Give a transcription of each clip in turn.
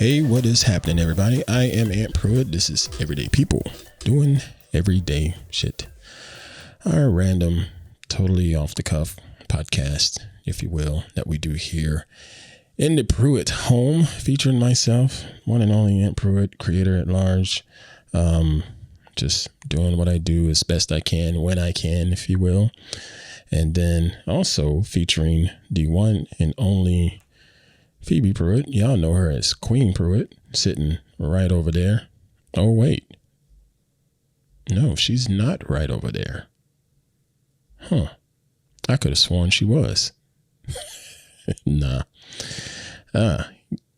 Hey, what is happening, everybody? I am Aunt Pruitt. This is Everyday People doing everyday shit. Our random, totally off the cuff podcast, if you will, that we do here in the Pruitt home, featuring myself, one and only Aunt Pruitt, creator at large. Just doing what I do as best I can, when I can, if you will. And then also featuring the one and only Phoebe Pruitt. Y'all know her as Queen Pruitt, sitting right over there. Oh, wait. No, she's not right over there. Huh. I could have sworn she was. Nah.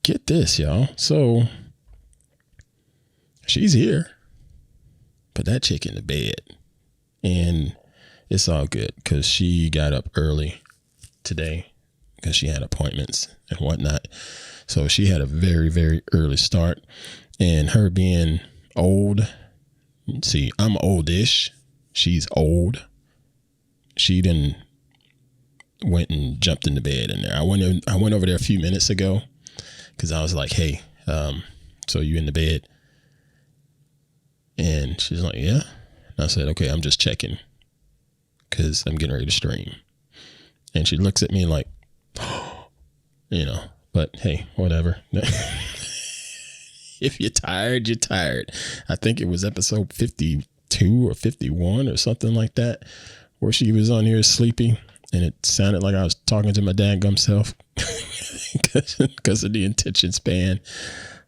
Get this, y'all. So, she's here. Put that chick in the bed. And it's all good because she got up early today because she had appointments and whatnot. So she had a very, very early start. And her being old, see, I'm oldish. She's old. She then went and jumped in the bed in there. I went over there a few minutes ago because I was like, hey, so you in the bed? And she's like, yeah. And I said, okay, I'm just checking because I'm getting ready to stream. And she looks at me like, you know, but hey, whatever. If you're tired, you're tired. I think it was episode 52 or 51 or something like that, where she was on here sleeping and it sounded like I was talking to my dadgum self because of the attention span.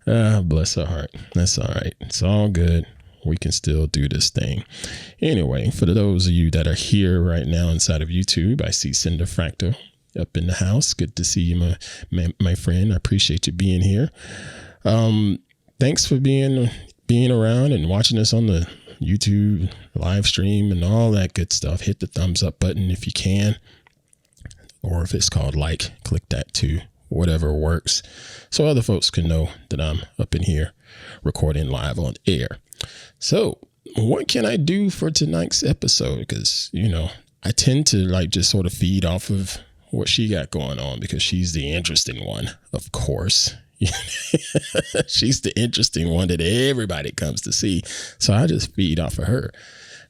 Bless her heart. That's all right. It's all good. We can still do this thing. Anyway, for those of you that are here right now inside of YouTube, I see Cinder Fractal up in the house. Good to see you, my friend. I appreciate you being here. Thanks for being around and watching us on the YouTube live stream and all that good stuff. Hit the thumbs up button if you can, or if it's called like, click that too. Whatever works, so other folks can know that I'm up in here recording live on air. So what can I do for tonight's episode? Because, you know, I tend to like just sort of feed off of what she got going on because she's the interesting one, of course. She's the interesting one that everybody comes to see. So I just feed off of her.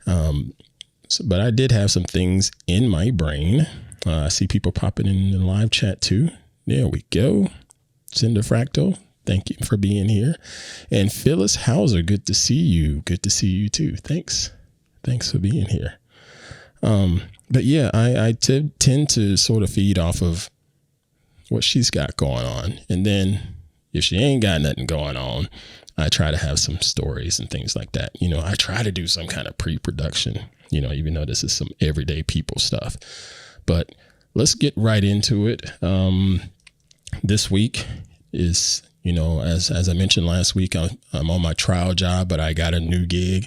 But I did have some things in my brain. I see people popping in the live chat too. There we go. Cinder Fractal, thank you for being here. And Phyllis Hauser, good to see you. Good to see you too. Thanks for being here. But yeah, I tend to sort of feed off of what she's got going on. And then if she ain't got nothing going on, I try to have some stories and things like that. You know, I try to do some kind of pre-production, you know, even though this is some everyday people stuff. But let's get right into it. This week is, you know, as I mentioned last week, I'm on my trial job, but I got a new gig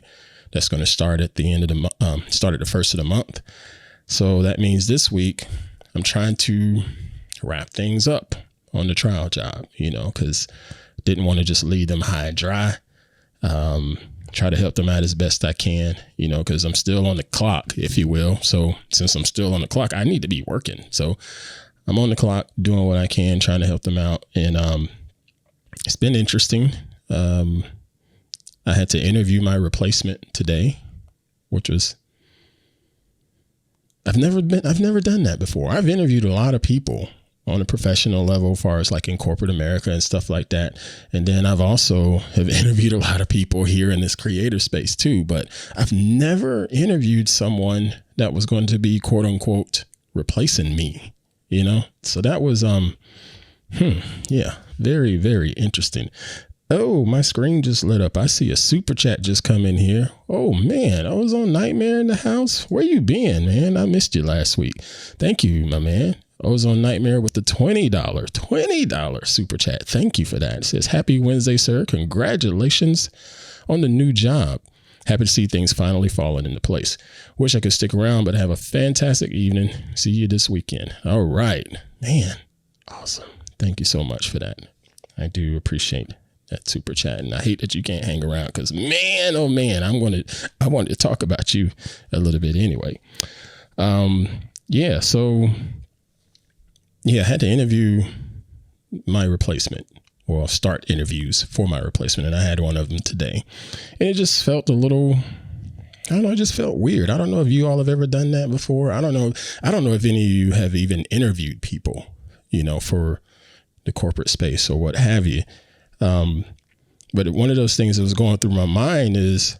that's going to start at the end of the start at the first of the month. So that means this week I'm trying to wrap things up on the trial job, you know, because didn't want to just leave them high and dry. Try to help them out as best I can, you know, because I'm still on the clock, if you will. So since I'm still on the clock, I need to be working. So I'm on the clock doing what I can, trying to help them out. And it's been interesting. I had to interview my replacement today, which was, I've never done that before. I've interviewed a lot of people on a professional level, as far as like in corporate America and stuff like that. And then I've also have interviewed a lot of people here in this creator space too, but I've never interviewed someone that was going to be quote unquote replacing me, you know? So that was, yeah, very, very interesting. Oh, my screen just lit up. I see a super chat just come in here. Oh man, I was on Nightmare in the house. Where you been, man? I missed you last week. Thank you, my man. I was on Nightmare with the $20 super chat. Thank you for that. It says, happy Wednesday, sir. Congratulations on the new job. Happy to see things finally falling into place. Wish I could stick around, but have a fantastic evening. See you this weekend. All right, man. Awesome. Thank you so much for that. I do appreciate that super chat. And I hate that you can't hang around because, man, oh man, I wanted to talk about you a little bit anyway. I had to interview my replacement, or start interviews for my replacement. And I had one of them today, and it just felt a little, I don't know, it just felt weird. I don't know if you all have ever done that before. I don't know if any of you have even interviewed people, for the corporate space or what have you. But one of those things that was going through my mind is,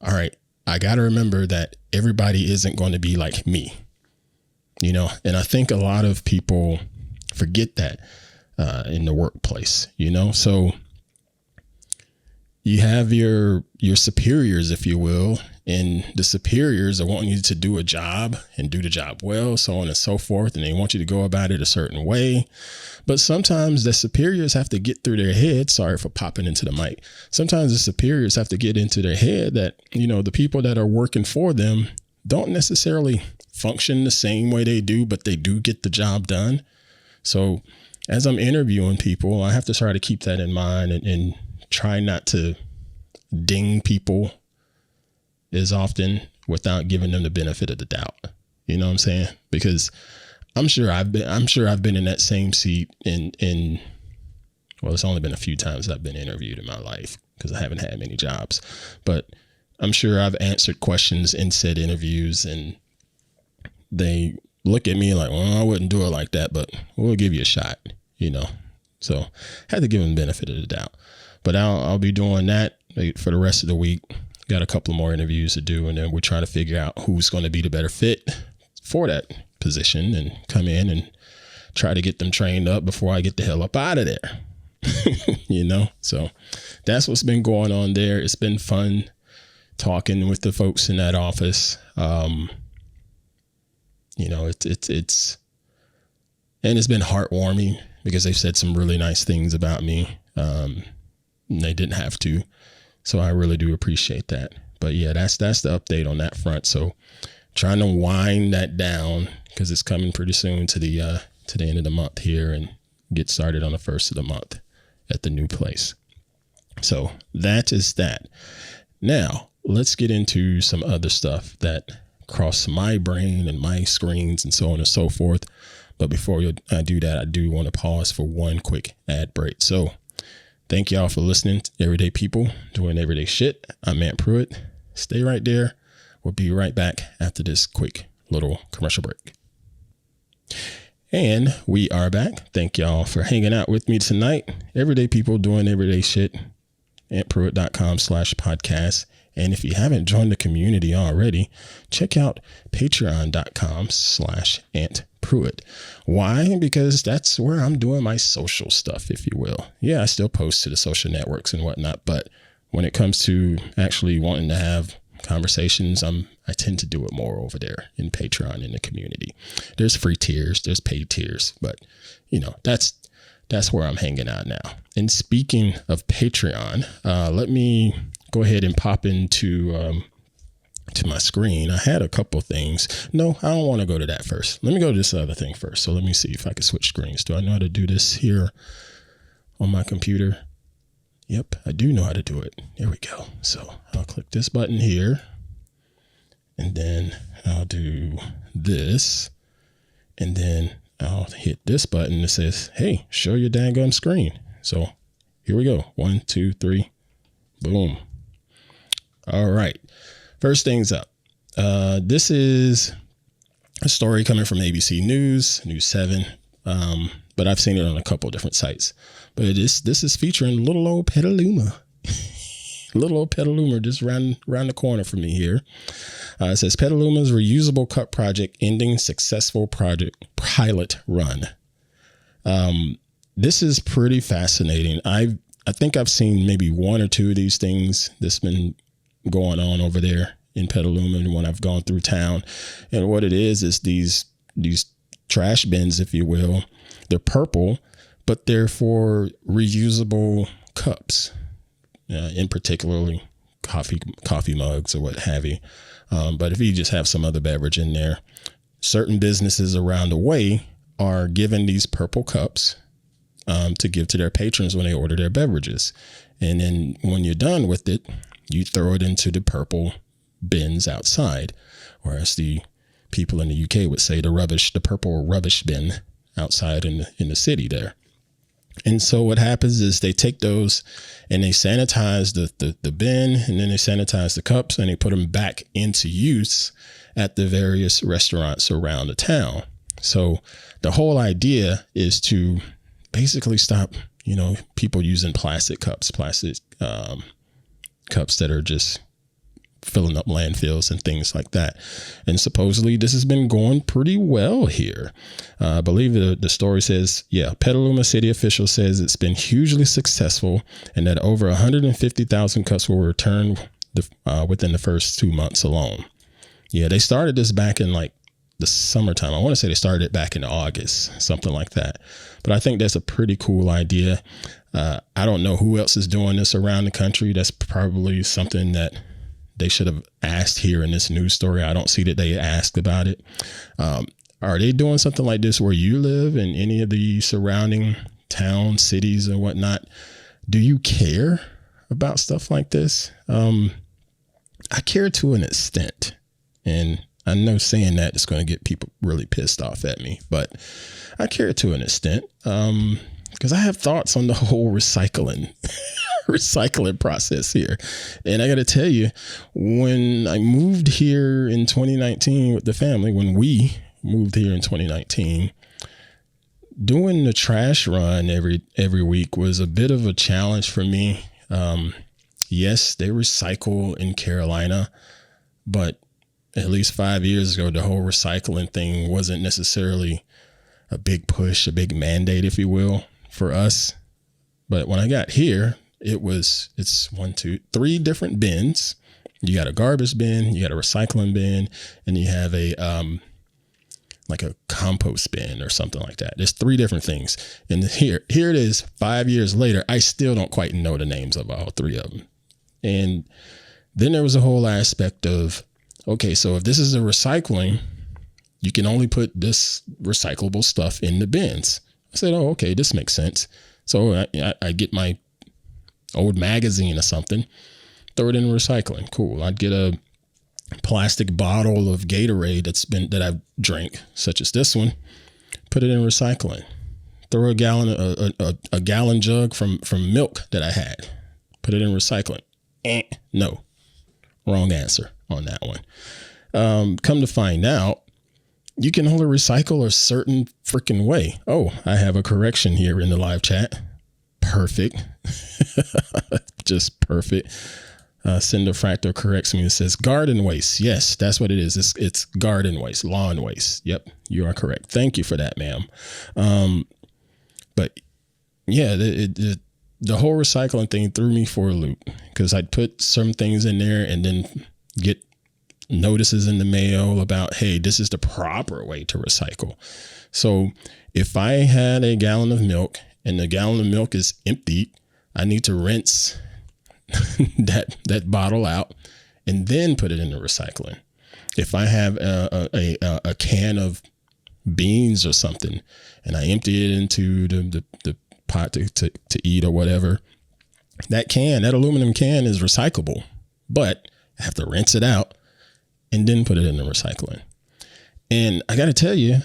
all right, I got to remember that everybody isn't going to be like me, and I think a lot of people forget that in the workplace, so you have your superiors, if you will, and the superiors are wanting you to do a job and do the job well, so on and so forth. And they want you to go about it a certain way. But sometimes the superiors have to get through their head. Sorry for popping into the mic. Sometimes the superiors have to get into their head that, the people that are working for them don't necessarily function the same way they do, but they do get the job done. So as I'm interviewing people, I have to try to keep that in mind and try not to ding people as often without giving them the benefit of the doubt. You know what I'm saying? Because I'm sure I've been in that same seat in well, it's only been a few times I've been interviewed in my life because I haven't had many jobs, but I'm sure I've answered questions in said interviews and they look at me like, well, I wouldn't do it like that, but we'll give you a shot, So I had to give them the benefit of the doubt. But I'll be doing that for the rest of the week. Got a couple more interviews to do, and then we're trying to figure out who's going to be the better fit for that position and come in and try to get them trained up before I get the hell up out of there. So that's what's been going on there. It's been fun talking with the folks in that office. It's and it's been heartwarming because they've said some really nice things about me. And they didn't have to. So I really do appreciate that. But yeah, that's the update on that front. So trying to wind that down because it's coming pretty soon to the end of the month here and get started on the first of the month at the new place. So that is that. Now let's get into some other stuff that cross my brain and my screens and so on and so forth. But before I do that, I do want to pause for one quick ad break. So thank y'all for listening to Everyday People Doing Everyday Shit. I'm Pruitt. Stay right there. We'll be right back after this quick little commercial break. And we are back. Thank y'all for hanging out with me tonight. Everyday People Doing Everyday Shit. AntPruitt.com/podcast. And if you haven't joined the community already, check out patreon.com/AntPruitt. Why? Because that's where I'm doing my social stuff, if you will. Yeah, I still post to the social networks and whatnot, but when it comes to actually wanting to have conversations, I tend to do it more over there in Patreon in the community. There's free tiers, there's paid tiers, but that's where I'm hanging out now. And speaking of Patreon, let me go ahead and pop into to my screen. I had a couple things. No, I don't want to go to that first. Let me go to this other thing first. So let me see if I can switch screens. Do I know how to do this here on my computer? Yep, I do know how to do it. There we go. So I'll click this button here, and then I'll do this, and then I'll hit this button that says, hey, show your dang screen. So here we go. 1, 2, 3, boom. All right. First things up. This is a story coming from ABC News, News 7. But I've seen it on a couple of different sites. But this is featuring little old Petaluma. Little old Petaluma just around the corner from me here. It says Petaluma's reusable cup project ending successful project pilot run. This is pretty fascinating. I think I've seen maybe one or two of these things that's been going on over there in Petaluma when I've gone through town. And what it is these trash bins, if you will. They're purple, but they're for reusable cups, in particularly coffee mugs or what have you. But if you just have some other beverage in there, certain businesses around the way are giving these purple cups to give to their patrons when they order their beverages. And then when you're done with it, you throw it into the purple bins outside, or as the people in the UK would say, the purple rubbish bin outside in the city there. And so what happens is they take those and they sanitize the bin, and then they sanitize the cups, and they put them back into use at the various restaurants around the town. So the whole idea is to basically stop, people using plastic cups that are just filling up landfills and things like that. And supposedly this has been going pretty well here. I believe the story says, Petaluma city official says it's been hugely successful and that over 150,000 cups were returned within the first 2 months alone. Yeah, they started this back in like the summertime. I want to say they started it back in August, something like that. But I think that's a pretty cool idea. I don't know who else is doing this around the country. That's probably something that they should have asked here in this news story. I don't see that they asked about it. Are they doing something like this where you live in any of the surrounding towns, cities and whatnot? Do you care about stuff like this? I care to an extent, and I know saying that is going to get people really pissed off at me, but I care to an extent because I have thoughts on the whole recycling process here. And I got to tell you, when I moved here in 2019 with the family, when we moved here in 2019, doing the trash run every week was a bit of a challenge for me. Yes, they recycle in Carolina, but at least 5 years ago, the whole recycling thing wasn't necessarily a big push, a big mandate, if you will, for us. But when I got here, it's 1, 2, 3 different bins. You got a garbage bin, you got a recycling bin, and you have a like a compost bin or something like that. There's 3 different things. And here it is 5 years later. I still don't quite know the names of all 3 of them. And then there was a whole aspect of, okay, so if this is a recycling, you can only put this recyclable stuff in the bins. I said, oh, okay, this makes sense. So I get my old magazine or something, throw it in recycling. Cool. I'd get a plastic bottle of Gatorade that I've drank, such as this one, put it in recycling. Throw a gallon jug from milk that I had, put it in recycling. No, wrong answer on that one. Come to find out, you can only recycle a certain freaking way. Oh, I have a correction here in the live chat. Perfect. Just perfect. Cinder Fractor corrects me and says garden waste. Yes, that's what it is. It's garden waste, lawn waste. Yep, you are correct. Thank you for that, ma'am. But yeah, the whole recycling thing threw me for a loop because I'd put some things in there and then get notices in the mail about, hey, this is the proper way to recycle. So if I had a gallon of milk and the gallon of milk is emptied, I need to rinse that bottle out and then put it in the recycling. If I have a can of beans or something and I empty it into the pot to eat or whatever, that aluminum can is recyclable, but I have to rinse it out and then put it in the recycling. And I got to tell you,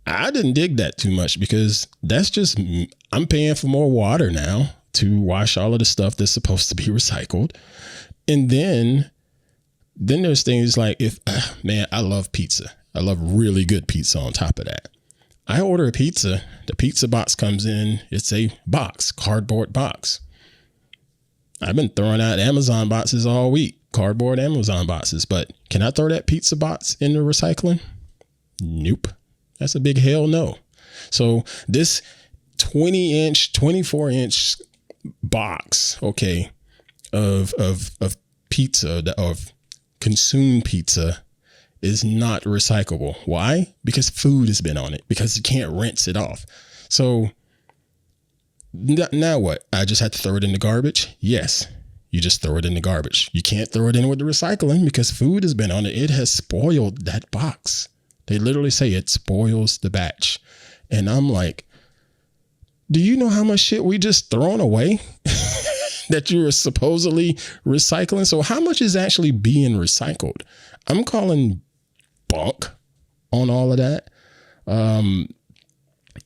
I didn't dig that too much because that's just, I'm paying for more water now to wash all of the stuff that's supposed to be recycled. And then there's things like man, I love pizza. I love really good pizza on top of that. I order a pizza, the pizza box comes in, it's a box, cardboard box. I've been throwing out Amazon boxes all week, cardboard Amazon boxes, but can I throw that pizza box in the recycling? Nope. That's a big hell no. So this 20-inch, 24-inch box, okay, of pizza, of consumed pizza is not recyclable. Why? Because food has been on it, because you can't rinse it off. So now what? I just have to throw it in the garbage? Yes. You just throw it in the garbage. You can't throw it in with the recycling because food has been on it. It has spoiled that box. They literally say it spoils the batch. And I'm like, do you know how much shit we just thrown away that you're supposedly recycling? So how much is actually being recycled? I'm calling bunk on all of that.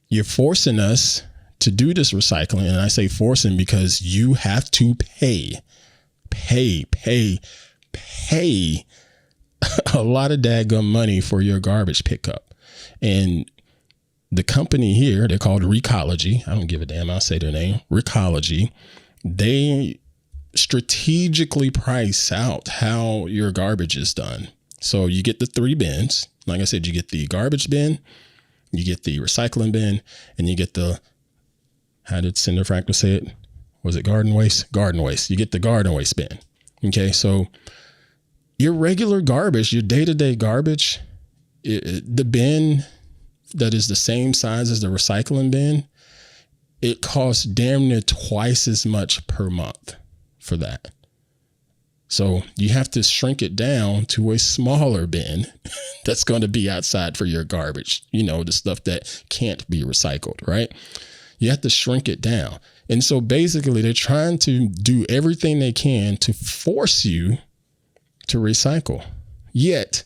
You're forcing us to do this recycling. And I say forcing because you have to pay a lot of daggum money for your garbage pickup. And the company here, they're called Recology. I don't give a damn. I'll say their name. Recology. They strategically price out how your garbage is done. So you get the 3 bins. Like I said, you get the garbage bin, you get the recycling bin, and you get the, how did Cinder Fractal say it? Was it garden waste? Garden waste. You get the garden waste bin. Okay. So your regular garbage, your day-to-day garbage, the bin that is the same size as the recycling bin, it costs damn near twice as much per month for that. So you have to shrink it down to a smaller bin that's going to be outside for your garbage, you know, the stuff that can't be recycled, right? You have to shrink it down. And so basically they're trying to do everything they can to force you to recycle. Yet,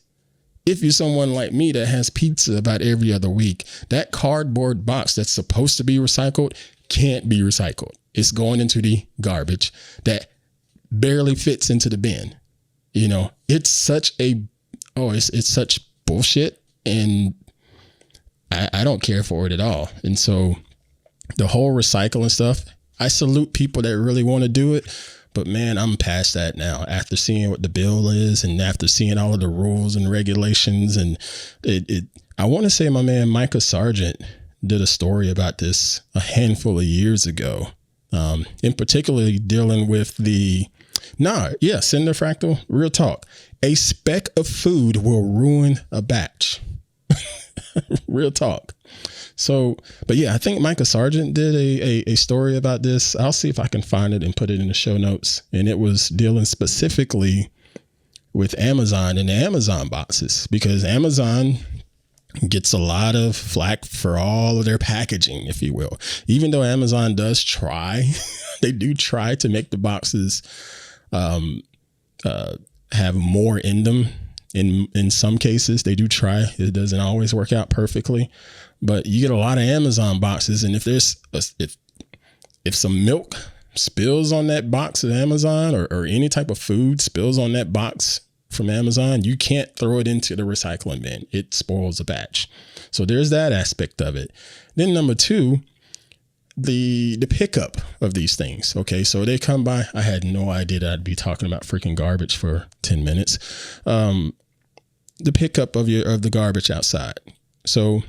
if you're someone like me that has pizza about every other week, that cardboard box that's supposed to be recycled can't be recycled. It's going into the garbage that barely fits into the bin. You know, it's such it's such bullshit, and I don't care for it at all. And so the whole recycling stuff, I salute people that really want to do it. But man, I'm past that now after seeing what the bill is and after seeing all of the rules and regulations. And I want to say my man Mikah Sargent did a story about this a handful of years ago, in particularly dealing with Cinder Fractal, real talk. A speck of food will ruin a batch. Real talk. So, but yeah, I think Mikah Sargent did a story about this. I'll see if I can find it and put it in the show notes. And it was dealing specifically with Amazon and the Amazon boxes, because Amazon gets a lot of flack for all of their packaging, if you will. Even though Amazon does try, they do try to make the boxes have more in them. In some cases, they do try. It doesn't always work out perfectly. But you get a lot of Amazon boxes, and if there's if some milk spills on that box of Amazon, or any type of food spills on that box from Amazon, you can't throw it into the recycling bin. It spoils the batch. So there's that aspect of it. Then number 2, the pickup of these things. Okay, so they come by. I had no idea that I'd be talking about freaking garbage for 10 minutes. The pickup of the garbage outside. So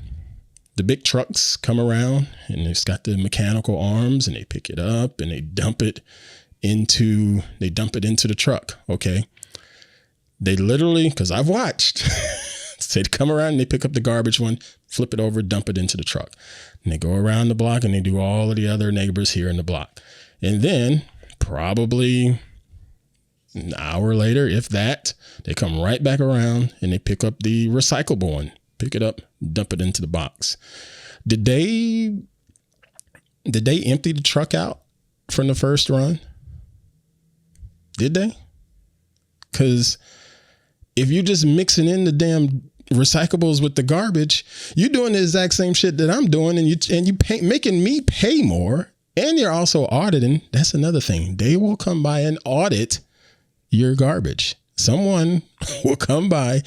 the big trucks come around and it's got the mechanical arms, and they pick it up and they dump it into the truck. Okay. They literally, because I've watched, they'd come around and they pick up the garbage one, flip it over, dump it into the truck. And they go around the block and they do all of the other neighbors here in the block. And then probably an hour later, if that, they come right back around and they pick up the recyclable one, pick it up, dump it into the box. Did they empty the truck out from the first run? Did they? Because if you're just mixing in the damn recyclables with the garbage, you're doing the exact same shit that I'm doing, and you making me pay more, and you're also auditing. That's another thing. They will come by and audit your garbage. Someone will come by,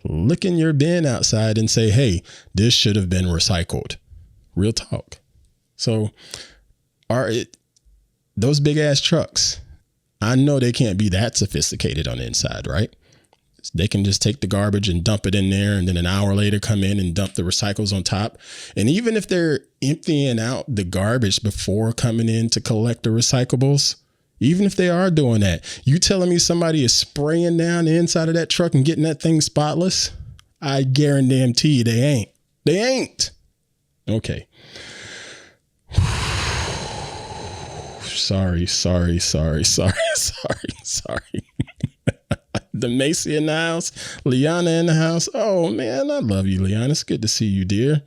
look in your bin outside and say, hey, this should have been recycled. Real talk. So those big ass trucks, I know they can't be that sophisticated on the inside, right? They can just take the garbage and dump it in there, and then an hour later come in and dump the recycles on top. And even if they're emptying out the garbage before coming in to collect the recyclables, even if they are doing that, you telling me somebody is spraying down the inside of that truck and getting that thing spotless? I guarantee you they ain't. They ain't. Okay. Sorry. The Macy in the house, Liana in the house. Oh man, I love you, Liana. It's good to see you, dear.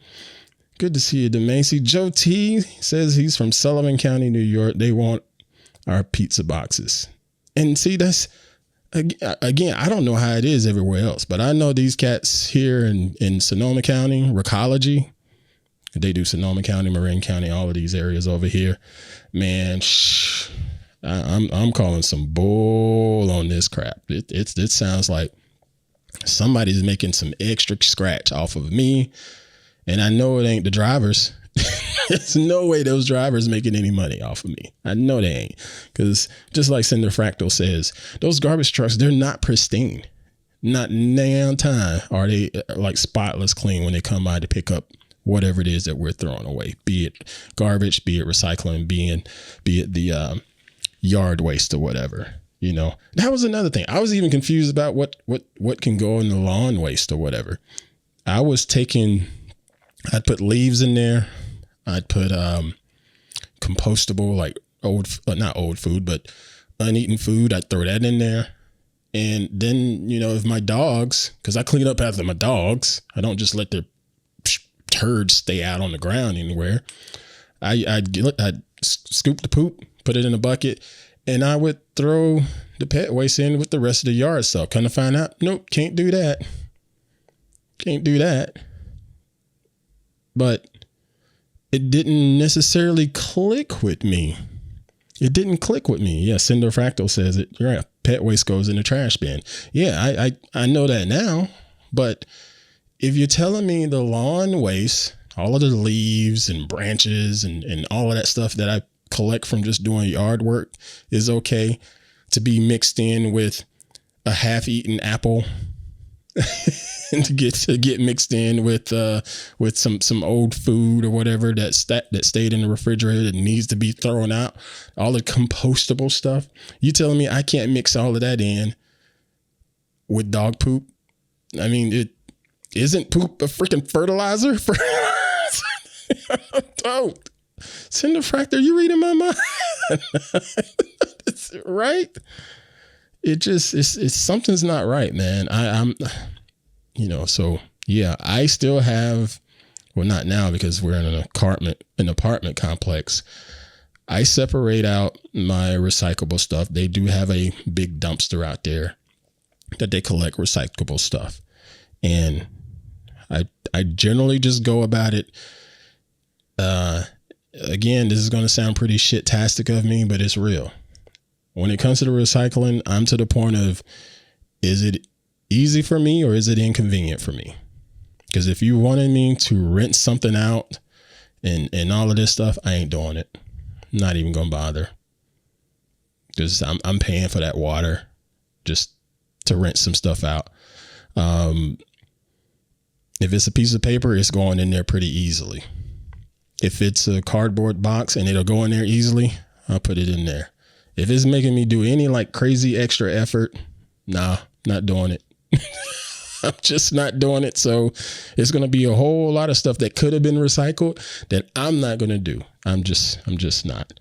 Good to see you, DeMacy. Joe T says he's from Sullivan County, New York. They want our pizza boxes. And see, that's, again, I don't know how it is everywhere else, but I know these cats here in Sonoma County, Recology, They do Sonoma County, Marin County, all of these areas over here. Man, I'm calling some bull on this crap. It sounds like somebody's making some extra scratch off of me, and I know it ain't the drivers. There's no way those drivers making any money off of me. I know they ain't, because just like Cinder Fractal says, those garbage trucks, they're not pristine. Not damn time are they like spotless clean when they come by to pick up whatever it is that we're throwing away, be it garbage, be it recycling, be it the yard waste or whatever. You know, that was another thing. I was even confused about what can go in the lawn waste or whatever. I'd put leaves in there. I'd put compostable, like not old food, but uneaten food. I'd throw that in there. And then, you know, if my dogs, because I clean up after my dogs, I don't just let their turds stay out on the ground anywhere. I'd scoop the poop, put it in a bucket, and I would throw the pet waste in with the rest of the yard stuff. Kind of find out, nope, can't do that. Can't do that. But it didn't necessarily click with me. It didn't click with me. Yeah, Cinder Fractal says it. You're right. Pet waste goes in the trash bin. Yeah, I know that now. But if you're telling me the lawn waste, all of the leaves and branches and all of that stuff that I collect from just doing yard work is okay to be mixed in with a half-eaten apple and to get mixed in with some old food or whatever that stayed in the refrigerator that needs to be thrown out, all the compostable stuff. You telling me I can't mix all of that in with dog poop? I mean, it isn't poop a freaking fertilizer? Don't. Cinder Fractal, you reading my mind? Right? It's something's not right, man. I'm so yeah, I still have, well, not now because we're in an apartment complex. I separate out my recyclable stuff. They do have a big dumpster out there that they collect recyclable stuff. And I generally just go about it. Again, this is going to sound pretty shit-tastic of me, but it's real. When it comes to the recycling, I'm to the point of, is it easy for me or is it inconvenient for me? Because if you wanted me to rinse something out and all of this stuff, I ain't doing it. I'm not even going to bother. Because I'm paying for that water just to rinse some stuff out. If it's a piece of paper, it's going in there pretty easily. If it's a cardboard box and it'll go in there easily, I'll put it in there. If it's making me do any like crazy extra effort, nah, not doing it. I'm just not doing it. So it's going to be a whole lot of stuff that could have been recycled that I'm not going to do. I'm just not.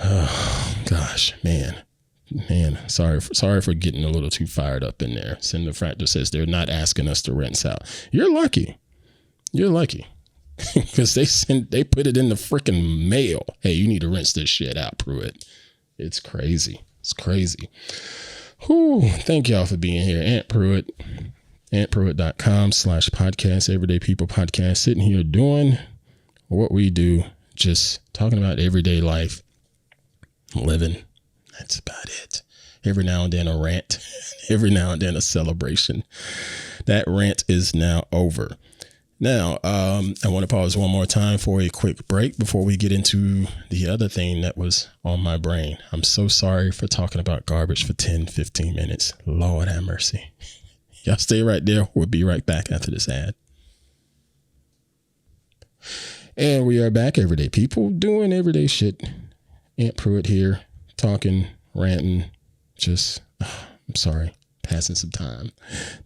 Oh gosh, man. Sorry for getting a little too fired up in there. Cinder Fractal says they're not asking us to rinse out. You're lucky. Because they put it in the freaking mail. Hey, you need to rinse this shit out, Pruitt. It's crazy. Whew, thank y'all for being here. Aunt Pruitt, antpruitt.com/podcast, Everyday People Podcast, sitting here doing what we do, just talking about everyday life, living. That's about it. Every now and then a rant, every now and then a celebration. That rant is now over. Now, I want to pause one more time for a quick break before we get into the other thing that was on my brain. I'm so sorry for talking about garbage for 10, 15 minutes. Lord have mercy. Y'all stay right there. We'll be right back after this ad. And we are back, everyday people, doing everyday shit. Aunt Pruitt here, talking, ranting, I'm sorry. Passing some time.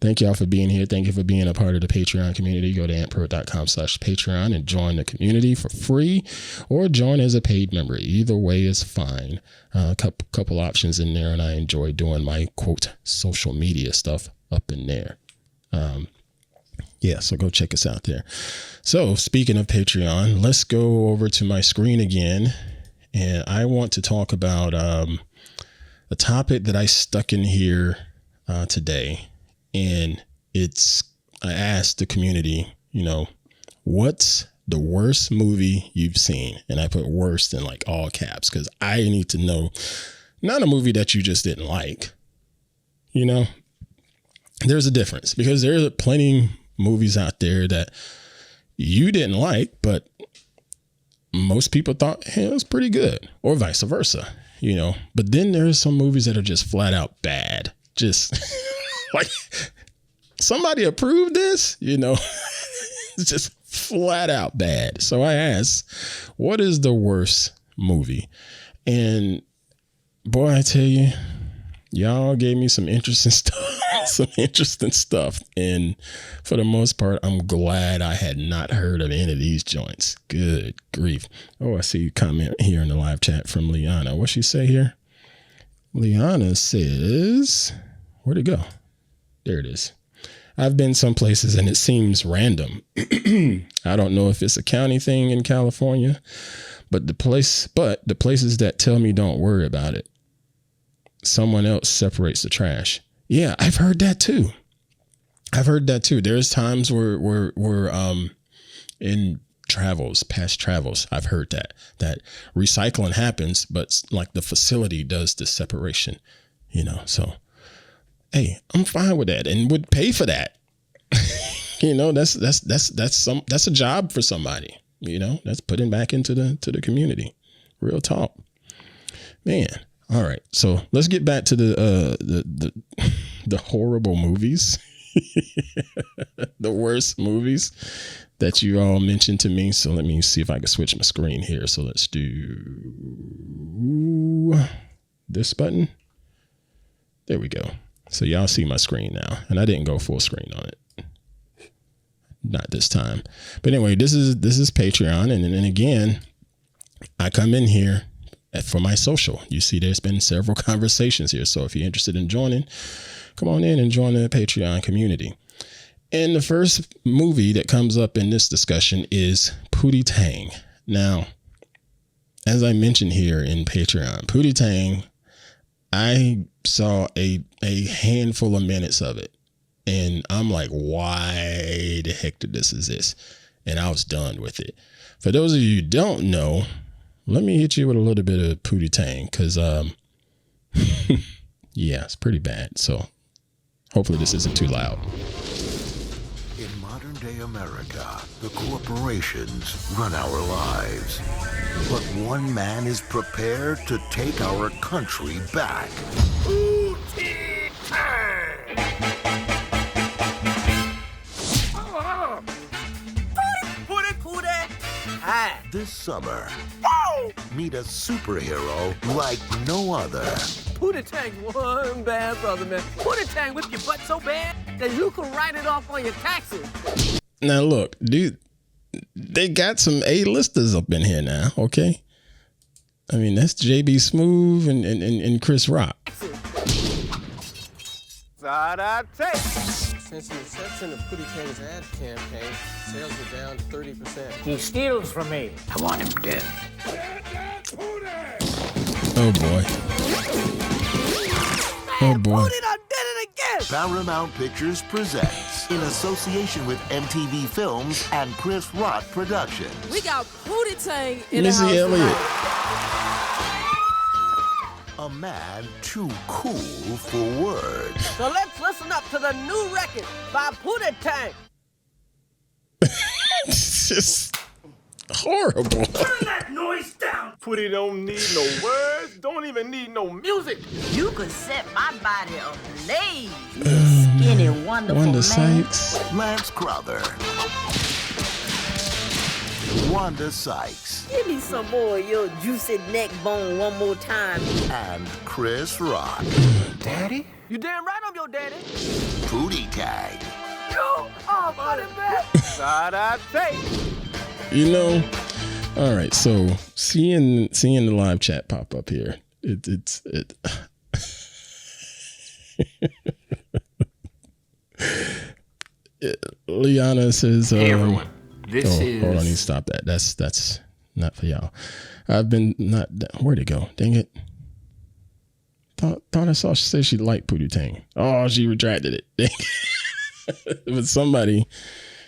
Thank y'all for being here. Thank you for being a part of the Patreon community. Go to antpruitt.com/Patreon and join the community for free or join as a paid member. Either way is fine. A couple options in there, and I enjoy doing my quote social media stuff up in there. So go check us out there. So speaking of Patreon, let's go over to my screen again. And I want to talk about a topic that I stuck in here today, and I asked the community, what's the worst movie you've seen. And I put worst in like all caps because I need to know, not a movie that you just didn't like. You know, there's a difference because there are plenty movies out there that you didn't like, but most people thought, hey, it was pretty good, or vice versa, you know. But then there's some movies that are just flat out bad. Just like, somebody approved this, you know. It's just flat out bad. So I asked, what is the worst movie? And boy, I tell you, y'all gave me some interesting stuff. And for the most part, I'm glad I had not heard of any of these joints. Good grief. Oh, I see a comment here in the live chat from Liana. What's she say here? Liana says, where'd it go? There it is. I've been some places and it seems random. I don't know if it's a county thing in California, but the places that tell me don't worry about it, someone else separates the trash. Yeah, I've heard that too. There's times where in past travels, I've heard that recycling happens, but like the facility does the separation, you know. So, hey, I'm fine with that and would pay for that. You know, that's a job for somebody, you know, that's putting back into the community. Real talk, man. All right, so let's get back to the horrible movies, the worst movies that you all mentioned to me. So let me see if I can switch my screen here. So let's do this button. There we go. So y'all see my screen now, and I didn't go full screen on it. Not this time. But anyway, this is Patreon, and then again, I come in here for my social. You see, there's been several conversations here. So if you're interested in joining, come on in and join the Patreon community. And the first movie that comes up in this discussion is Pootie Tang. Now, as I mentioned here in Patreon, Pootie Tang, I saw a handful of minutes of it. And I'm like, why the heck did this exist? And I was done with it. For those of you who don't know, let me hit you with a little bit of Pootie Tang, because yeah, it's pretty bad. So hopefully this isn't too loud. In modern day America, the corporations run our lives. But one man is prepared to take our country back. Pootie Tang! This summer, meet a superhero like no other. Pootie Tang, one bad brother, man. Pootie Tang whip your butt so bad that you can write it off on your taxes. Now look, dude, they got some A-listers up in here now, okay? I mean, that's JB Smooth and Chris Rock. Since the inception of Pootie Tang's ad campaign, sales are down 30%. He steals from me. I want him dead. Oh boy. Oh boy. Pootie done did it again! Paramount Pictures presents, in association with MTV Films and Chris Rock Productions. We got Pootie Tang in the Missy house. Elliott. A man too cool for words. So let's listen up to the new record by Pootie Tang. It's just horrible. Turn that noise down. Pootie don't need no words, don't even need no music. You could set my body ablaze, skinny, wonderful Wanda man. Sykes. Lance Crowther. Wanda Sykes. Give me some more of your juicy neck bone one more time. And Chris Rock. Daddy? You damn right I'm your daddy. Pootie Tang. You are money, man. You know, all right. So seeing the live chat pop up here, it. Liana says, Hey everyone, this is... Hold on, you stop that. That's not for y'all. I've been not. Where'd it go? Dang it. Thought I saw she said she liked Pootie Tang. Oh, she retracted it. But somebody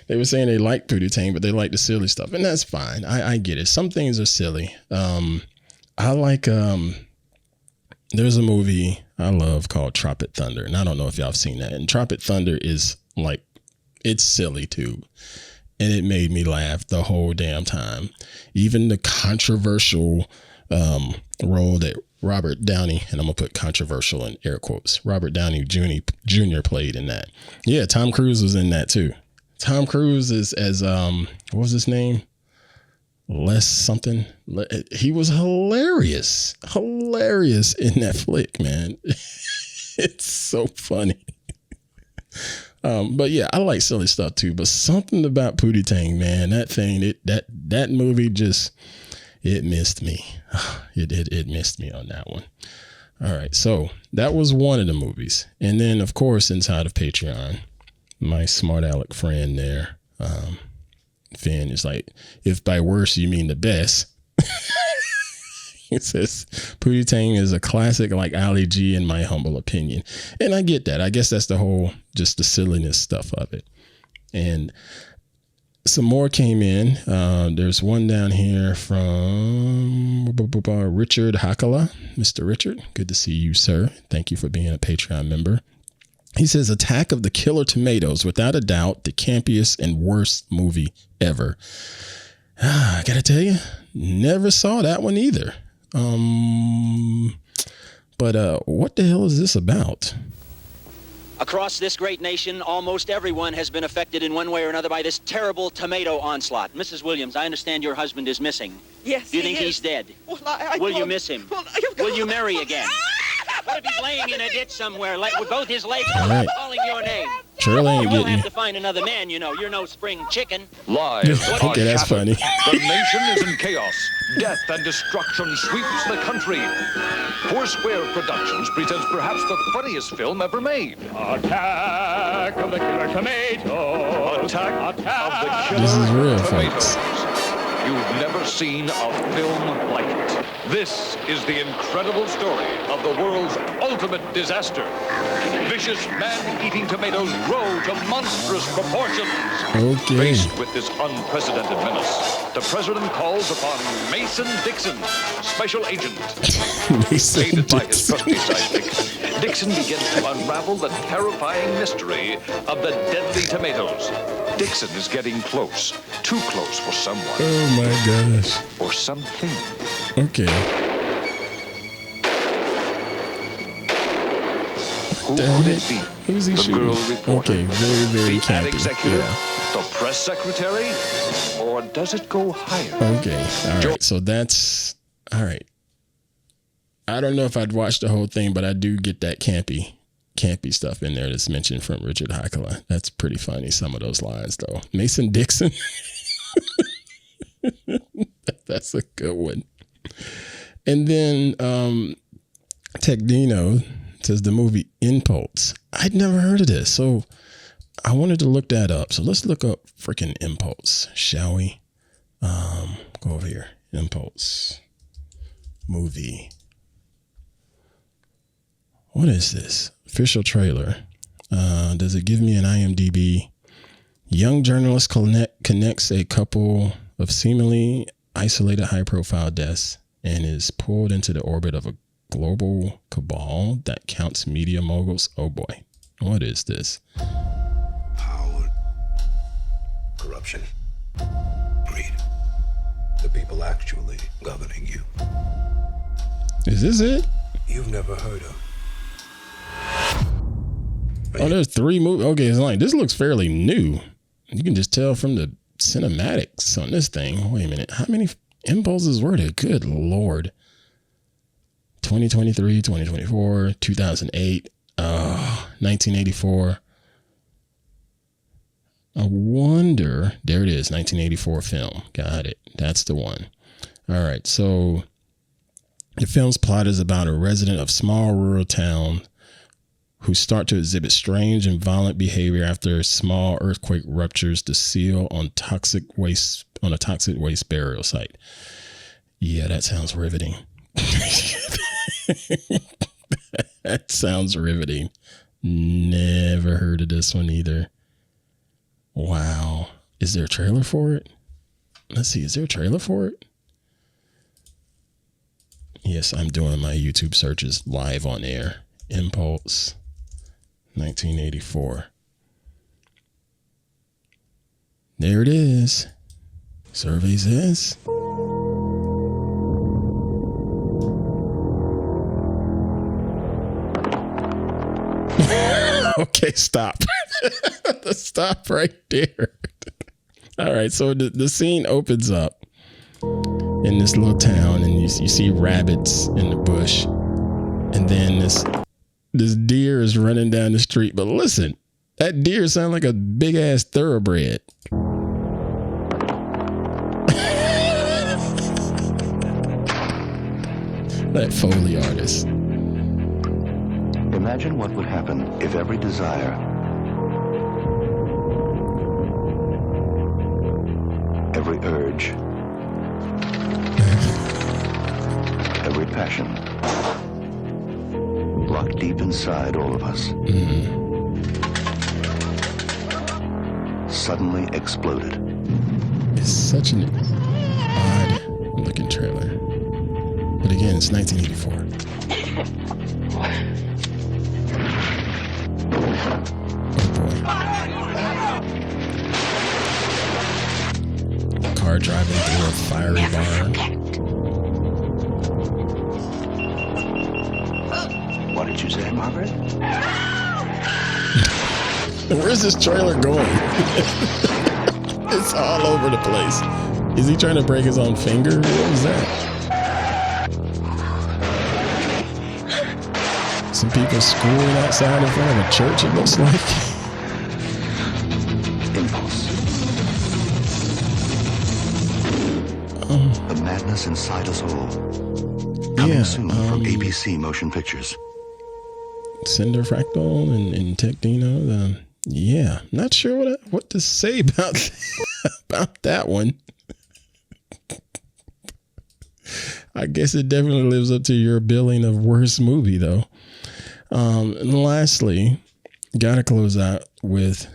They were saying they like Pootie Tang, but they like the silly stuff, and that's fine. I get it. Some things are silly. I like there's a movie I love called Tropic Thunder, and I don't know if y'all have seen that. And Tropic Thunder is like, it's silly too, and it made me laugh the whole damn time. Even the controversial role that Robert Downey, and I'm gonna put controversial in air quotes, Robert Downey Jr. played in that. Yeah, Tom Cruise was in that too. Tom Cruise is as what was his name? Les something. He was hilarious in that flick, man. It's so funny. But yeah, I like silly stuff too. But something about Pootie Tang, man, that movie just, it missed me. It missed me on that one. All right, so that was one of the movies, and then of course inside of Patreon, my smart aleck friend there, Finn, is like, if by worst you mean the best. It says Pootie Tang is a classic like Ali G in my humble opinion. And I get that. I guess that's the whole, just the silliness stuff of it. And some more came in. There's one down here from Richard Hakala. Mr. Richard, good to see you, sir. Thank you for being a Patreon member. He says, Attack of the Killer Tomatoes, without a doubt, the campiest and worst movie ever. I gotta tell you, never saw that one either. But what the hell is this about? Across this great nation, almost everyone has been affected in one way or another by this terrible tomato onslaught. Mrs. Williams, I understand your husband is missing. Yes, Do you think he's dead? Well, Will you miss him? Will you marry again? What if he's laying in a ditch somewhere, like with both his legs calling your name? Shirley ain't You will getting have to find another man, you know. You're no spring chicken. Lives are Okay, that's shattered. funny. The nation is in chaos. Death and destruction sweeps the country. Foursquare Productions presents perhaps the funniest film ever made. Attack of the Killer Tomatoes. Attack of the Killer This is real, Tomatoes. folks. You've never seen a film like it. This is the incredible story of the world's ultimate disaster. Vicious man-eating tomatoes grow to monstrous proportions. Okay. Faced with this unprecedented menace, the president calls upon Mason Dixon, special agent. Mason Aided by his Dixon. trusty sidekick, Dixon begins to unravel the terrifying mystery of the deadly tomatoes. Dixon is getting close, too close for someone. Oh my gosh. Or something. Okay. Who could it be? Who's he The shooting? girl reporter? Okay, very, very The ad campy. executive? Yeah. The press secretary? Or does it go higher? Okay. All right. So that's all right. I don't know if I'd watch the whole thing, but I do get that campy stuff in there that's mentioned from Richard Hakala. That's pretty funny. Some of those lines though. Mason Dixon. That's a good one. And then Techdino says the movie Impulse. I'd never heard of this, so I wanted to look that up. So let's look up freaking Impulse, shall we? Go over here. Impulse movie. What is this? Official trailer. Does it give me an IMDb? Young journalist connects a couple of seemingly isolated high-profile deaths and is pulled into the orbit of a global cabal that counts media moguls. Oh boy, what is this? Power, corruption, greed. The people actually governing you. Is this it? You've never heard of. Oh, there's 3 movies. Okay, it's like, this looks fairly new. You can just tell from the cinematics on this thing. Wait a minute. How many impulses were there? Good Lord. 2023, 2024, 2008, 1984. I wonder. There it is. 1984 film. Got it. That's the one. All right. So the film's plot is about a resident of small rural town who start to exhibit strange and violent behavior after a small earthquake ruptures the seal on a toxic waste burial site. Yeah, that sounds riveting. That sounds riveting. Never heard of this one either. Wow. Is there a trailer for it? Let's see. Is there a trailer for it? Yes, I'm doing my YouTube searches live on air. Impulse, 1984. There it is. Survey says. Okay, stop. Stop right there. All right, so the scene opens up in this little town, and you see rabbits in the bush, and then this deer is running down the street. But listen, that deer sounds like a big ass thoroughbred. That Foley artist. Imagine what would happen if every desire, every urge, every passion, locked deep inside all of us, suddenly exploded. It's such an odd looking trailer. But again, it's 1984. Car driving through a fiery barn. What did you say, Margaret? Where's this trailer going? It's all over the place. Is he trying to break his own finger? What was that? Some people schooling outside in front of a church, it looks like. Impulse. The madness inside us all. Coming soon from ABC Motion Pictures. Cinder Fractal and Tectino. Yeah, not sure what to say about about that one. I guess it definitely lives up to your billing of worst movie, though. And lastly, gotta close out with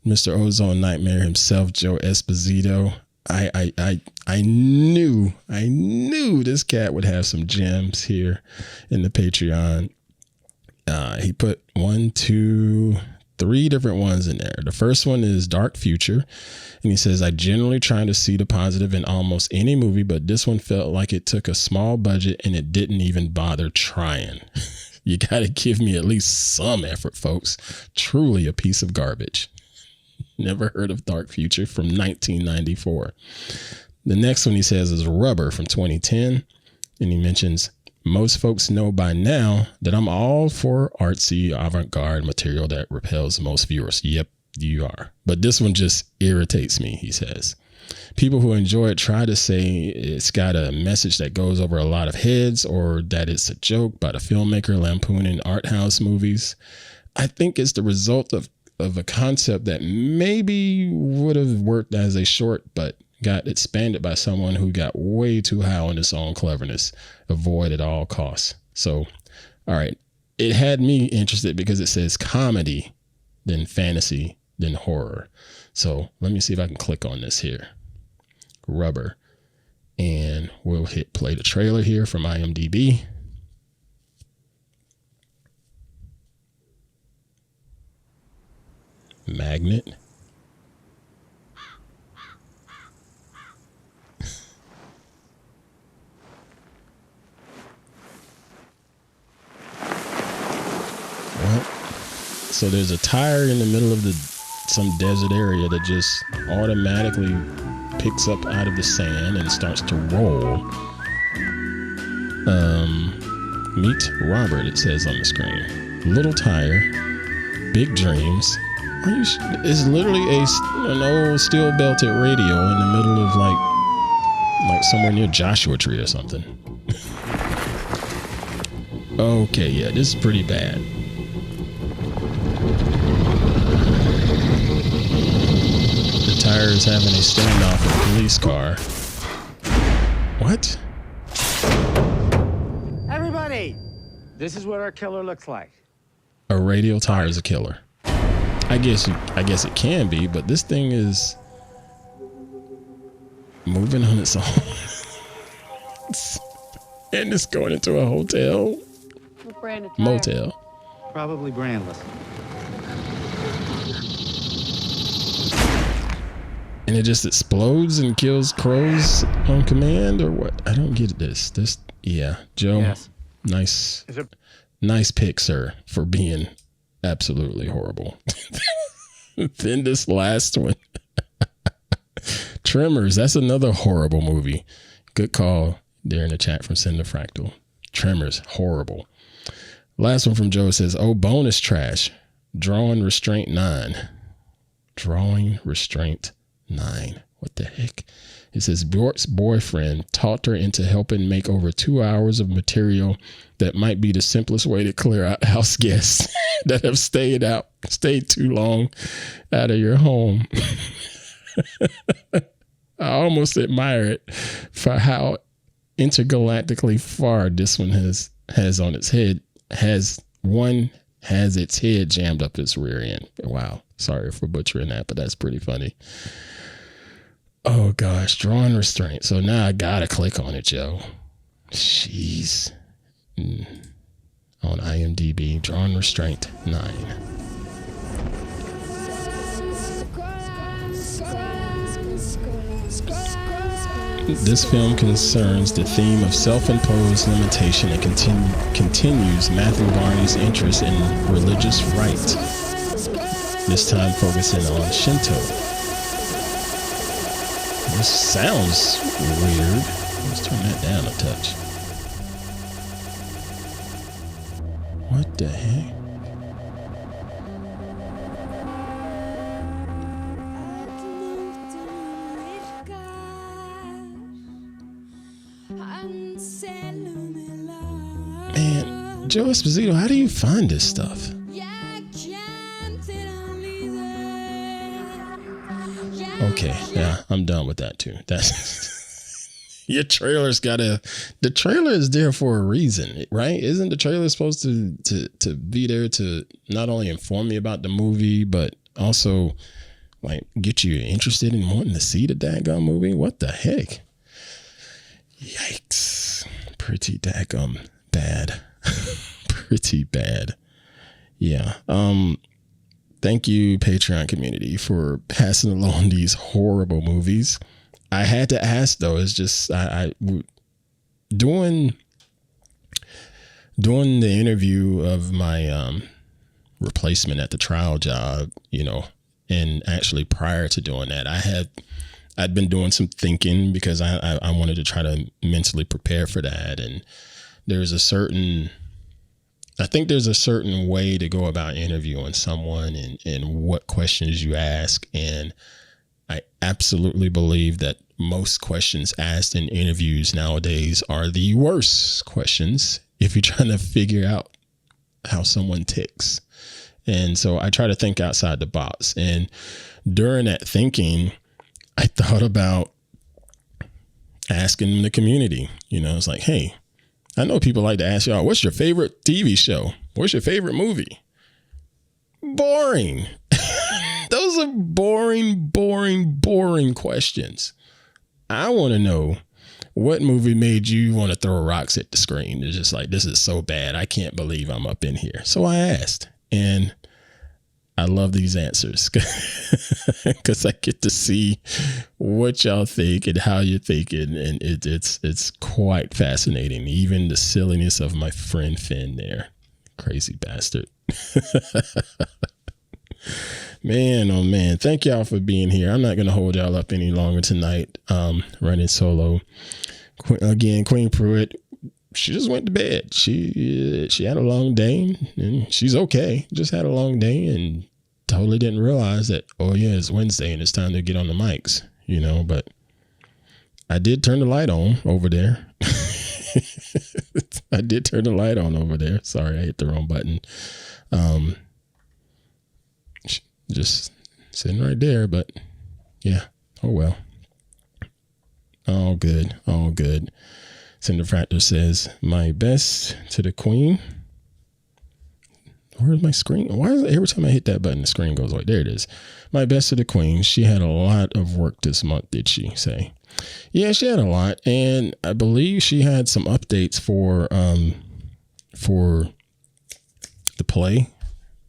Mr. Ozone Nightmare himself, JoeEsposito. I knew this cat would have some gems here in the Patreon. He put 1, 2, 3 different ones in there. The first one is Dark Future. And he says, I generally try to see the positive in almost any movie, but this one felt like it took a small budget and it didn't even bother trying. You got to give me at least some effort, folks. Truly a piece of garbage. Never heard of Dark Future from 1994. The next one he says is Rubber from 2010. And he mentions, most folks know by now that I'm all for artsy avant-garde material that repels most viewers. Yep, you are. But this one just irritates me, he says. People who enjoy it try to say it's got a message that goes over a lot of heads or that it's a joke by the filmmaker lampooning art house movies. I think it's the result of a concept that maybe would have worked as a short, but got expanded by someone who got way too high on his own cleverness. Avoid at all costs. So, all right. It had me interested because it says comedy, then fantasy, then horror. So let me see if I can click on this here. Rubber. And we'll hit play the trailer here from IMDb. Magnet. Well, so there's a tire in the middle of some desert area that just automatically picks up out of the sand and starts to roll. Meet Robert, it says on the screen. Little tire, big dreams. It's literally an old steel belted radio in the middle of like somewhere near Joshua Tree or something. Okay, yeah, this is pretty bad. The tire is having a standoff with a police car. What? Everybody, this is what our killer looks like. A radial tire is a killer. I guess it can be, but this thing is moving on its own. And it's going into a hotel. Motel. Probably brandless. And it just explodes and kills crows on command, or what? I don't get this. Yeah, Joe. Yes. Nice pick, sir, for being absolutely horrible. Then this last one, Tremors. That's another horrible movie. Good call there in the chat from Cinder Fractal. Tremors, horrible. Last one from Joe says, "Oh, bonus trash. Drawing Restraint 9. Drawing Restraint 9. What the heck?" It says Bort's boyfriend talked her into helping make over 2 hours of material that might be the simplest way to clear out house guests that have stayed too long out of your home. I almost admire it for how intergalactically far this one has on its head. Has its head jammed up its rear end. Wow. Sorry for butchering that, but that's pretty funny. Oh gosh, Drawing Restraint. So now I gotta click on it, Joe. Jeez. On IMDb, Drawing Restraint 9. This film concerns the theme of self-imposed limitation and continues Matthew Barney's interest in religious rites, this time focusing on Shinto. This sounds weird. Let's turn that down a touch. What the heck? Man, JoeEsposito, how do you find this stuff? Okay, yeah, I'm done with that too. That's your trailer's the trailer is there for a reason, right? Isn't the trailer supposed to be there to not only inform me about the movie, but also like get you interested in wanting to see the daggum movie? What the heck? Yikes. Pretty daggum bad. Pretty bad. Yeah. Thank you, Patreon community, for passing along these horrible movies. I had to ask though. It's just I doing the interview of my replacement at the trial job, you know, and actually prior to doing that, I'd been doing some thinking because I wanted to try to mentally prepare for that, and I think there's a certain way to go about interviewing someone and what questions you ask. And I absolutely believe that most questions asked in interviews nowadays are the worst questions if you're trying to figure out how someone ticks. And so I try to think outside the box. And during that thinking, I thought about asking the community, you know, it's like, hey, I know people like to ask y'all, what's your favorite TV show? What's your favorite movie? Boring. Those are boring questions. I want to know what movie made you want to throw rocks at the screen. It's just like, this is so bad. I can't believe I'm up in here. So I asked, and I love these answers because I get to see what y'all think and how you're thinking, and it's quite fascinating. Even the silliness of my friend Finn there, crazy bastard. Man, oh man, thank y'all for being here. I'm not gonna hold y'all up any longer tonight. Running solo again. Queen Pruitt, she just went to bed. She had a long day and she's okay. Just had a long day and totally didn't realize that, oh yeah, it's Wednesday and it's time to get on the mics, you know, but I did turn the light on over there. I did turn the light on over there. Sorry, I hit the wrong button. Just sitting right there, but yeah. Oh well. All good. All good. Cinder Fractal says, my best to the queen. Where's my screen? Why is it every time I hit that button, the screen goes away? There it is. My best to the queen. She had a lot of work this month, did she say? Yeah, she had a lot, and I believe she had some updates for the play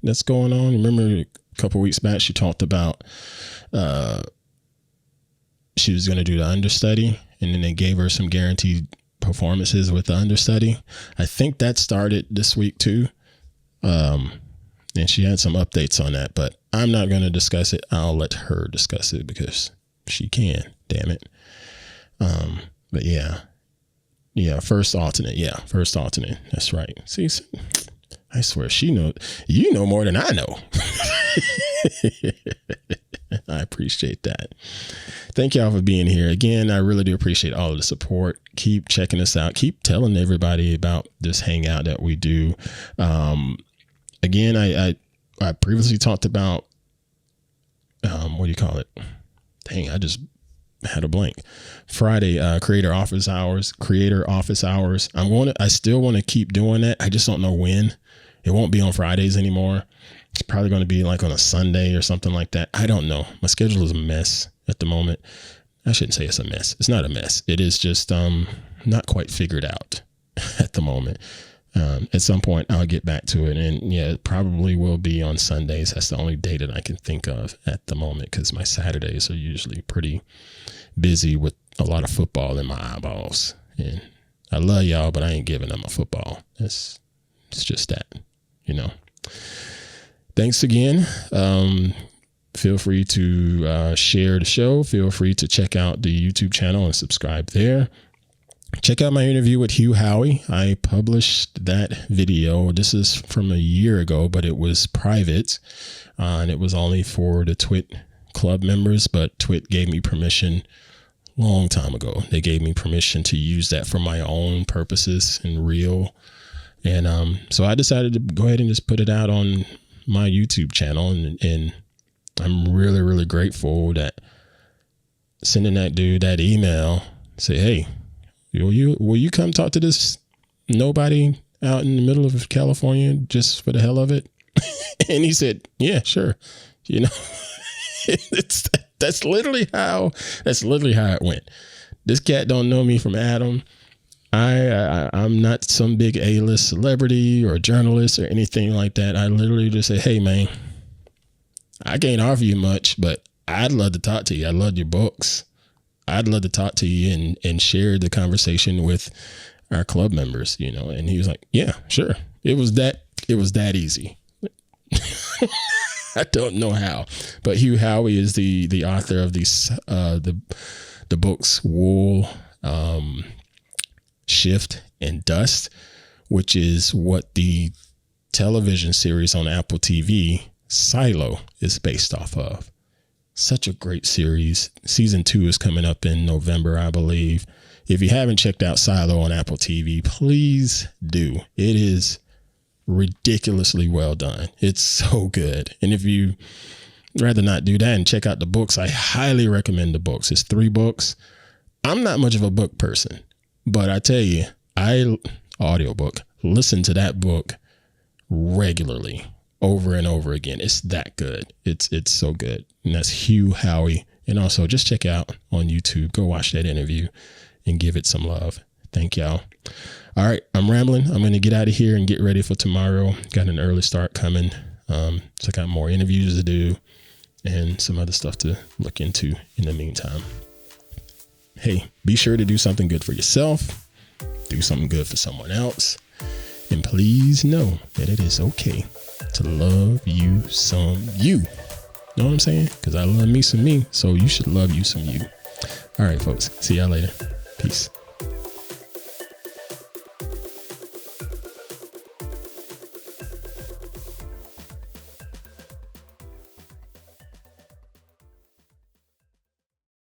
that's going on. Remember a couple weeks back she talked about she was going to do the understudy, and then they gave her some guaranteed performances with the understudy. I think that started this week too. And she had some updates on that, but I'm not going to discuss it. I'll let her discuss it because she can, damn it. But yeah, first alternate. That's right. See, I swear you know more than I know. I appreciate that. Thank y'all for being here. Again, I really do appreciate all of the support. Keep checking us out. Keep telling everybody about this hangout that we do. Again, I previously talked about, what do you call it? Dang, I just had a blank. Friday, creator office hours. I still want to keep doing that. I just don't know when. It won't be on Fridays anymore. It's probably going to be like on a Sunday or something like that. I don't know. My schedule is a mess at the moment. I shouldn't say it's a mess. It's not a mess. It is just not quite figured out at the moment. At some point I'll get back to it, and yeah, it probably will be on Sundays. That's the only day that I can think of at the moment, because my Saturdays are usually pretty busy with a lot of football in my eyeballs. And I love y'all, but I ain't giving up my football. It's just that, you know. Thanks again. Feel free to share the show. Feel free to check out the YouTube channel and subscribe there. Check out my interview with Hugh Howey. I published that video. This is from a year ago, but it was private, and it was only for the Twit club members, but Twit gave me permission a long time ago. They gave me permission to use that for my own purposes and Reel. And so I decided to go ahead and just put it out on my YouTube channel. And I'm really, really grateful that sending that dude that email, say, hey, will you come talk to this nobody out in the middle of California just for the hell of it? And he said, yeah, sure. You know, that's literally how it went. This cat don't know me from Adam. I'm not some big A-list celebrity or journalist or anything like that. I literally just say, hey man, I can't offer you much, but I'd love to talk to you. I love your books. I'd love to talk to you and share the conversation with our club members, you know. And he was like, yeah, sure. It was that easy. I don't know how, but Hugh Howey is the author of these, the books Wool, Shift, and Dust, which is what the television series on Apple TV, Silo, is based off of. Such a great series. Season 2 is coming up in November, I believe. If you haven't checked out Silo on Apple TV, please do. It is ridiculously well done. It's so good. And if you rather not do that and check out the books, I highly recommend the books. It's 3 books. I'm not much of a book person, but I tell you, I audiobook, listen to that book regularly, over and over again. It's that good. It's so good. And that's Hugh Howey. And also just check out on YouTube. Go watch that interview and give it some love. Thank y'all. All right, I'm rambling. I'm going to get out of here and get ready for tomorrow. Got an early start coming. So I got more interviews to do and some other stuff to look into in the meantime. Hey, be sure to do something good for yourself. Do something good for someone else. And please know that it is okay to love you some you. Know what I'm saying? Because I love me some me, so you should love you some you. All right, folks. See y'all later. Peace.